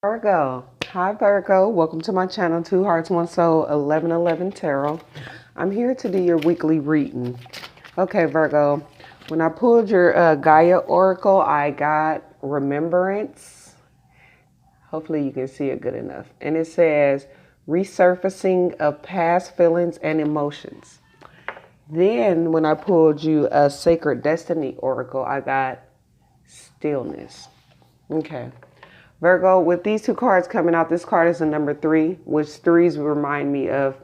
Virgo. Hi Virgo, welcome to my channel, Two Hearts, One Soul, 1111 Tarot. I'm here to do your weekly reading. Okay Virgo, when I pulled your Gaia Oracle, I got Remembrance. Hopefully you can see it good enough. And it says, resurfacing of past feelings and emotions. Then when I pulled you a Sacred Destiny Oracle, I got Stillness. Okay. Virgo, with these two cards coming out, this card is a number 3, which threes remind me of,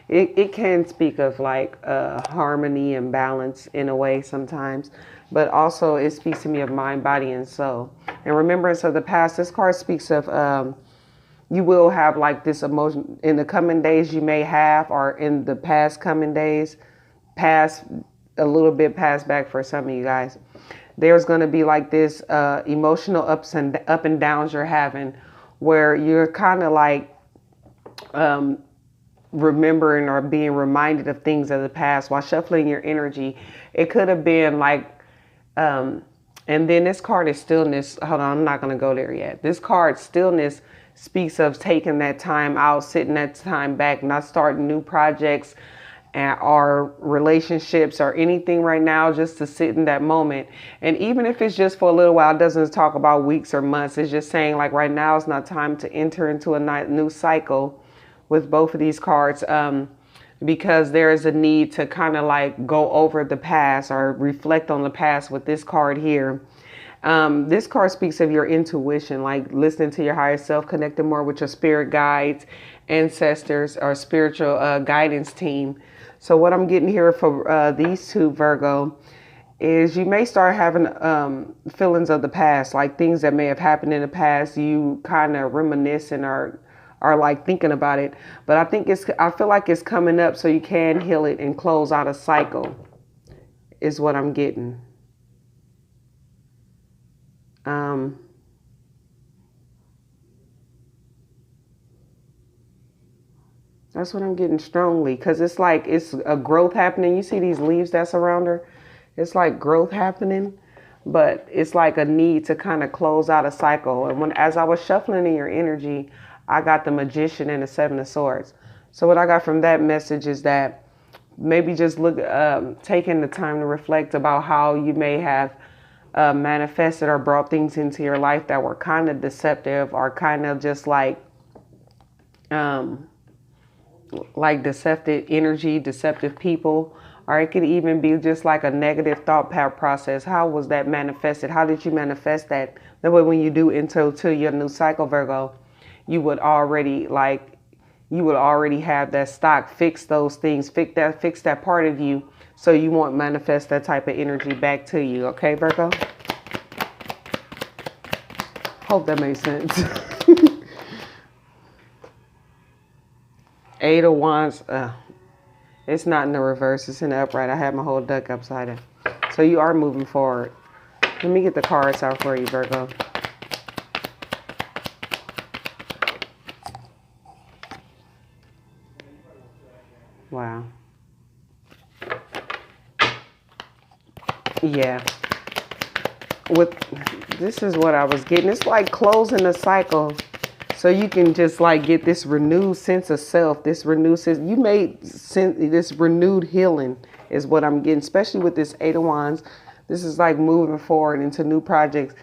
it can speak of like harmony and balance in a way sometimes, but also it speaks to me of mind, body, and soul. And remembrance of the past, this card speaks of you will have like this emotion in the coming days you may have, or in the past coming days, past a little bit past back for some of you guys. There's going to be like this emotional up and downs you're having, where you're kind of like remembering or being reminded of things of the past while shuffling your energy. It could have been like, and then this card is Stillness. Hold on, I'm not going to go there yet. This card, Stillness, speaks of taking that time out, sitting that time back, not starting new projects or relationships or anything right now, just to sit in that moment. And even if it's just for a little while, it doesn't talk about weeks or months. It's just saying like right now is not time to enter into a new cycle with both of these cards, because there is a need to kind of like go over the past or reflect on the past with this card here. This card speaks of your intuition, like listening to your higher self, connecting more with your spirit guides, ancestors, or spiritual guidance team. So what I'm getting here for these two, Virgo, is you may start having feelings of the past, like things that may have happened in the past. You kind of reminiscing or like thinking about it. But I feel like it's coming up so you can heal it and close out a cycle, is what I'm getting. That's what I'm getting strongly, because it's like it's a growth happening. You see these leaves that's around her? It's like growth happening, but it's like a need to kind of close out a cycle. And as I was shuffling in your energy, I got the Magician and the Seven of Swords. So what I got from that message is that maybe just taking the time to reflect about how you may have manifested or brought things into your life that were kind of deceptive, or kind of just like deceptive energy, deceptive people, or it could even be just like a negative thought process. How was that manifested? How did you manifest that? That way when you do enter to your new cycle, Virgo, you would already have that stock, fix those things, fix that part of you, so you won't manifest that type of energy back to you. Okay, Virgo? Hope that makes sense. Eight of Wands, it's not in the reverse, it's in the upright. I have my whole deck upside down. So you are moving forward. Let me get the cards out for you, Virgo. Wow. Yeah. This is what I was getting. It's like closing the cycle, so you can just like get this renewed sense of self, this renewed sense. You may sense this renewed healing is what I'm getting, especially with this Eight of Wands. This is like moving forward into new projects.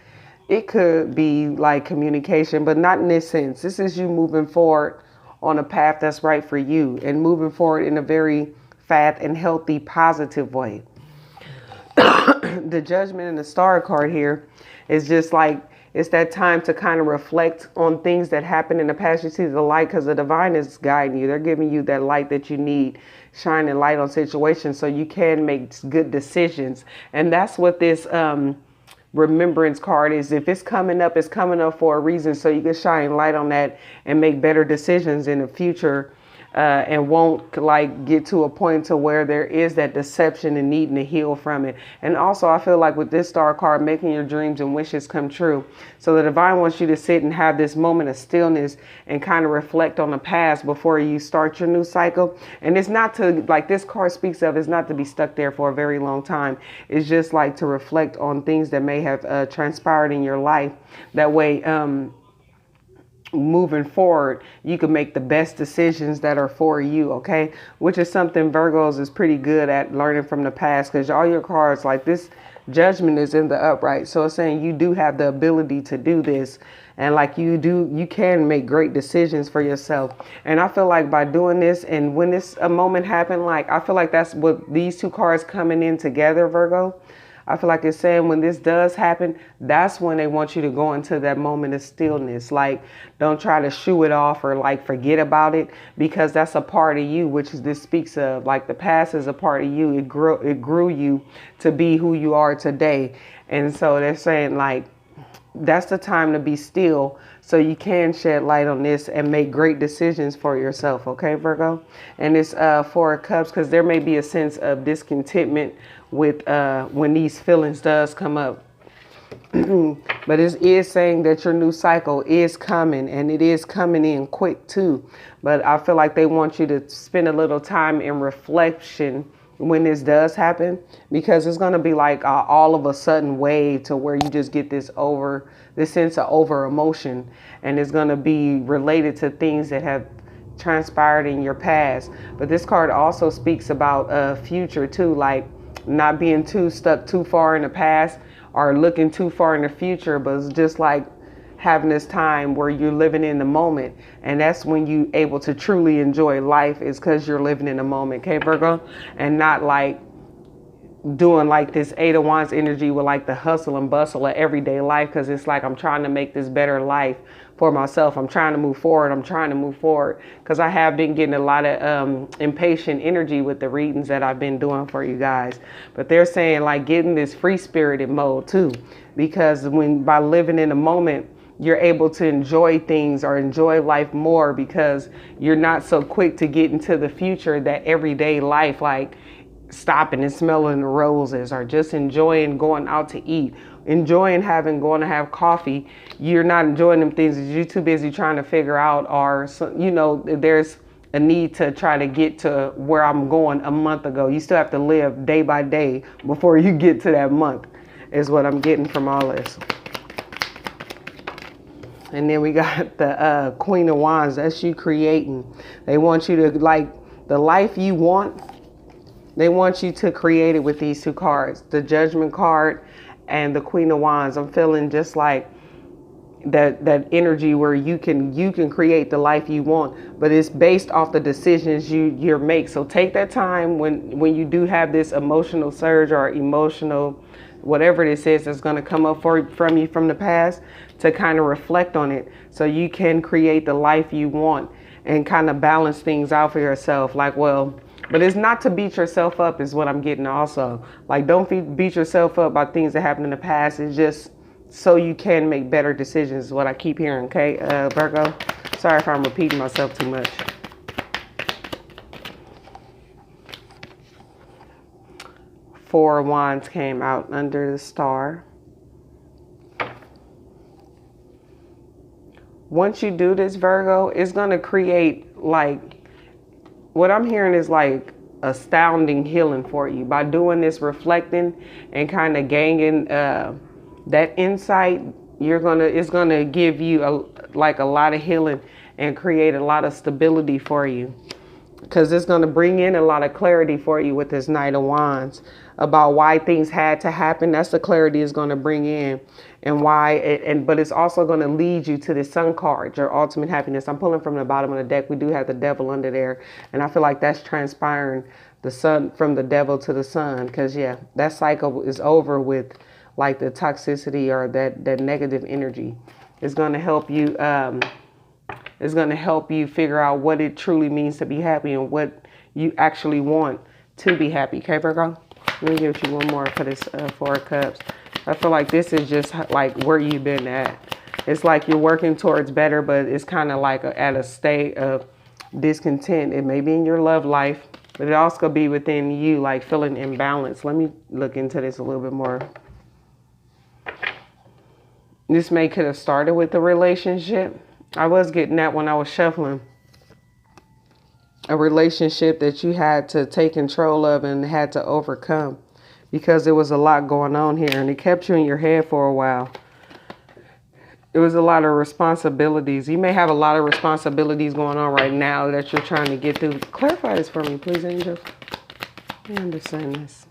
It could be like communication, but not in this sense. This is you moving forward on a path that's right for you, and moving forward in a very fat and healthy, positive way. The Judgment and the Star card here is just like, it's that time to kind of reflect on things that happened in the past. You see the light, because the divine is guiding you. They're giving you that light that you need, shining light on situations so you can make good decisions. And that's what this remembrance card is. If it's coming up for a reason, so you can shine light on that and make better decisions in the future. And won't like get to a point to where there is that deception and needing to heal from it. And also I feel like with this Star card, making your dreams and wishes come true. So the divine wants you to sit and have this moment of stillness and kind of reflect on the past before you start your new cycle. And it's not to, like this card speaks of, is not to be stuck there for a very long time. It's just like to reflect on things that may have transpired in your life. That way, moving forward, you can make the best decisions that are for you, okay? Which is something Virgos is pretty good at, learning from the past, because all your cards, like this Judgment is in the upright. So it's saying you do have the ability to do this. And like you can make great decisions for yourself. And I feel like by doing this, and when this a moment happened, like I feel like that's what these two cards coming in together, Virgo. I feel like it's saying when this does happen, that's when they want you to go into that moment of stillness. Like, don't try to shoo it off or like forget about it, because that's a part of you, which is this speaks of. Like the past is a part of you. It grew you to be who you are today. And so they're saying like, that's the time to be still so you can shed light on this and make great decisions for yourself. Okay, Virgo? And it's Four of Cups, because there may be a sense of discontentment with when these feelings does come up. But it is saying that your new cycle is coming, and it is coming in quick too. But I feel like they want you to spend a little time in reflection when this does happen, because it's going to be like all of a sudden wave to where you just get this sense of over emotion, and it's going to be related to things that have transpired in your past. But this card also speaks about future too, like not being stuck too far in the past or looking too far in the future, but it's just like having this time where you're living in the moment. And that's when you able to truly enjoy life, is because you're living in the moment, okay, Virgo? And not like doing like this Eight of Wands energy with like the hustle and bustle of everyday life, because it's like I'm trying to make this better life for myself. I'm trying to move forward. Because I have been getting a lot of impatient energy with the readings that I've been doing for you guys. But they're saying like getting this free spirited mode too, because by living in the moment, you're able to enjoy things or enjoy life more, because you're not so quick to get into the future, that everyday life, like stopping and smelling the roses or just enjoying going out to eat, enjoying going to have coffee. You're not enjoying them things because you're too busy trying to figure out, or, there's a need to try to get to where I'm going a month ago. You still have to live day by day before you get to that month, is what I'm getting from all this. And then we got the Queen of Wands. That's you creating. They want you to, like, the life you want, they want you to create it with these two cards, the Judgment card and the Queen of Wands. I'm feeling just like that energy where you can create the life you want, but it's based off the decisions you make. So take that time when you do have this emotional surge or emotional whatever this is that's going to come up from you from the past, to kind of reflect on it so you can create the life you want and kind of balance things out for yourself. Like, well, but it's not to beat yourself up, is what I'm getting also. Like, don't beat yourself up by things that happened in the past. It's just so you can make better decisions, is what I keep hearing, okay, Virgo? Sorry if I'm repeating myself too much. Four of Wands came out under the star. Once you do this, Virgo, it's going to create, like, what I'm hearing is like astounding healing for you. By doing this, reflecting and kind of gaining that insight, it's going to give you a lot of healing and create a lot of stability for you. Because it's going to bring in a lot of clarity for you with this Knight of Wands about why things had to happen. That's the clarity it's going to bring in, and why. But it's also going to lead you to the Sun card, your ultimate happiness. I'm pulling from the bottom of the deck. We do have the Devil under there, and I feel like that's transpiring the Sun from the Devil to the Sun. Because yeah, that cycle is over with, like the toxicity or that negative energy. It's going to help you. It's going to help you figure out what it truly means to be happy and what you actually want to be happy. Okay, Virgo? Let me give you one more for this Four of Cups. I feel like this is just like where you've been at. It's like you're working towards better, but it's kind of like at a state of discontent. It may be in your love life, but it also could be within you, like feeling imbalanced. Let me look into this a little bit more. This could have started with a relationship. I was getting that when I was shuffling. A relationship that you had to take control of and had to overcome, because there was a lot going on here and it kept you in your head for a while. It was a lot of responsibilities. You may have a lot of responsibilities going on right now that you're trying to get through. Clarify this for me, please, angels. I understand this.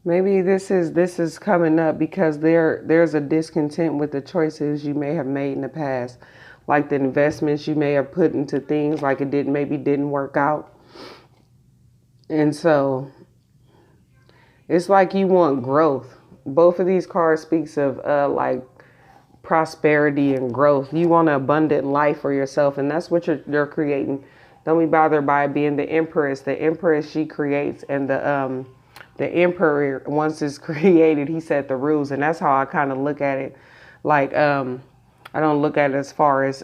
Maybe this is coming up because there's a discontent with the choices you may have made in the past, like the investments you may have put into things, like it didn't work out, and so it's like you want growth. Both of these cards speaks of like prosperity and growth. You want an abundant life for yourself, and that's what you're creating. Don't be bothered by it being the Empress. The Empress, she creates, and the Emperor, once it's created, he set the rules, and that's how I kind of look at it. Like I don't look at it as far as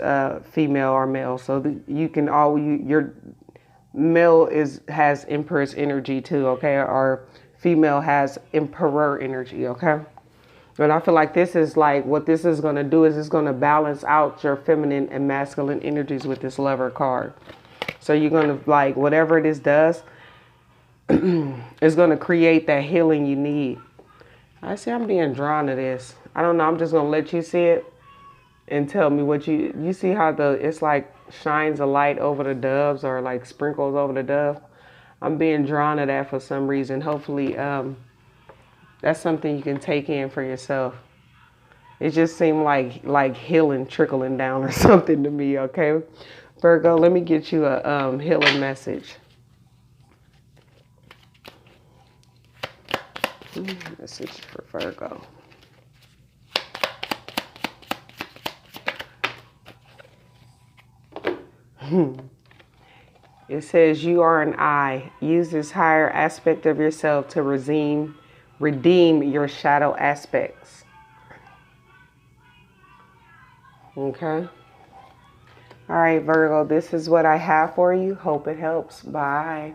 female or male. So you can your male has Empress energy too, okay, or female has Emperor energy, okay. And I feel like this is like what this is going to do is it's going to balance out your feminine and masculine energies with this Lover card. So you're going to, like, whatever this does, it's going to create that healing you need. I see I'm being drawn to this. I don't know. I'm just going to let you see it and tell me what you see how it's like shines a light over the doves or like sprinkles over the dove. I'm being drawn to that for some reason. Hopefully, that's something you can take in for yourself. It just seemed like healing trickling down or something to me, okay? Virgo, let me get you a healing message. Message for Virgo. It says, you are an I. Use this higher aspect of yourself to redeem your shadow aspects. Okay. All right, Virgo, this is what I have for you. Hope it helps. Bye.